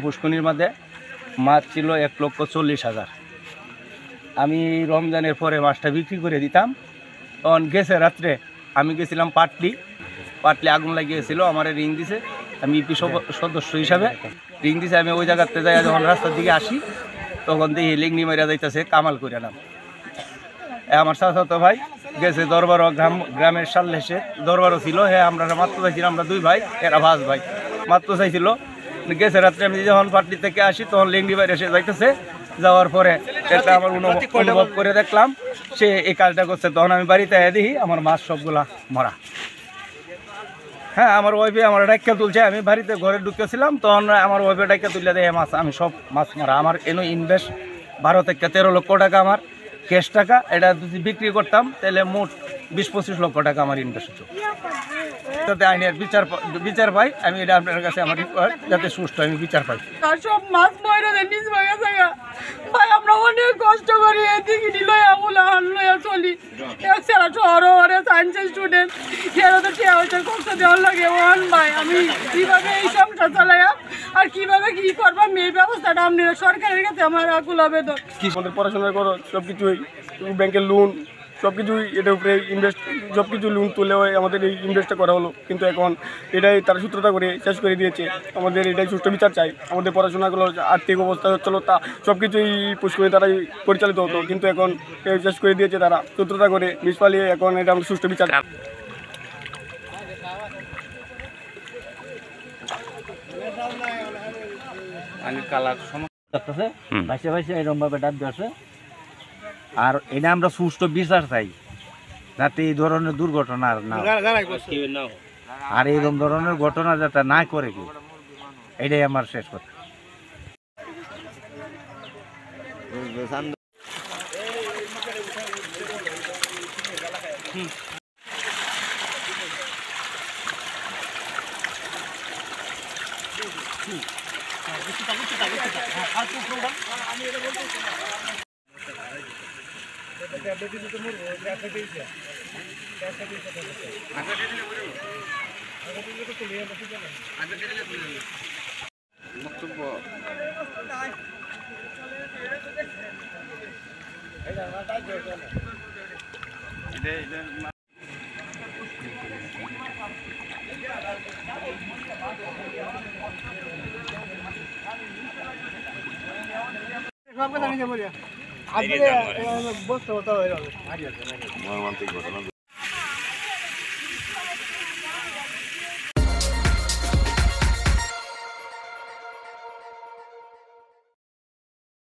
পুষ্কনির মধ্যে মাছ ছিল 1,40,000। আমি রমজানের পরে মাছটা বিক্রি করে দিতাম। তখন গেছে রাত্রে আমি গেছিলাম পাটলি আগুন লাগিয়েছিল, আমার রিং দিছে, আমি ইপি সদস্য হিসাবে রিং দিছে। আমি ওই জায়গাতে যাই, যখন রাস্তার দিকে আসি তখন দেখি লিঙ্গনি মারিয়া যাইতেছে কামাল করে নাম। আমার চাচাতো ভাই গেছে দরবারও, গ্রামের সাল্লেসে দরবারও ছিল। হ্যাঁ, আমরা মাত্র চাইছিলাম, আমরা 2 ভাই, এরা ভাস ভাই মাত্র চাইছিল। গেছে রাত্রে আমি যখন পাটলি থেকে আসি তখন লিঙ্গনি বাইরে এসে যাইতেছে। যাওয়ার পরে এটা আমার অনুভব করে দেখলাম সে এই কাজটা করছে। তখন আমি বাড়িতে দেখি আমার মাছ সবগুলা মরা। হ্যাঁ, আমার ওয়াইফে আমার ডাক্কা তুলছে, আমি বাড়িতে ঘরে ঢুকেছিলাম, তখন আমার ওয়াইফে ডাক্কা তুললে দেয় মাছ, আমি সব মাছ মারা। আমার এনে ইনভেস্ট 12 থেকে 13 লক্ষ টাকা আমার ক্যাশ টাকা। এটা যদি বিক্রি করতাম তাহলে মোট 20-25 লক্ষ টাকা আমার ইনভেস্ট হতো। যাতে আইনের বিচার পাই, আমি এটা আপনার কাছে আমার যাতে সুষ্ঠু আমি বিচার পাই। সব মাছ মরে নিজ ভাইয়া জায়গা ভাই, আমরা অনেক কষ্ট করি এদিকে লইয়া মুলা হান লইয়া চলি। সেরা শহরে সায়েন্সের স্টুডেন্ট, সেরা তো টিয়া কষ্ট দেওয়ার লাগে। ওয়ান ভাই, আমি কীভাবে এই সংসার চালাইয়া আর কীভাবে কী করবাম এই ব্যবস্থাটা আপনারা সরকারের কাছে আমার আকুল আবেদন। কি আমাদের পড়াশোনা করো, সব কিছুই ব্যাংকের লোন সব কিছুই এটার উপরে ইনভেস্ট, সব কিছু লোন তুলে আমাদের এই ইনভেস্টটা করা হলো। কিন্তু এখন এটাই তারা সূত্রতা করে শেষ করে দিয়েছে। আমাদের এটাই সুষ্ঠু বিচার চাই। আমাদের পড়াশোনাগুলো আর্থিক অবস্থা হচ্ছিলো, তা সব কিছুই পুষ্করে তারাই পরিচালিত হতো, কিন্তু এখন শেষ করে দিয়েছে তারা সূত্রতা করে বিষ পালিয়ে। এখন এটা আমাদের সুষ্ঠু বিচার। আর এটা আমরা সুষ্ঠু বিচার চাই, যাতে এই ধরনের দুর্ঘটনা আর না, আর এইরকম ধরনের ঘটনা যাতে না করে কি, এটাই আমার শেষ কথা।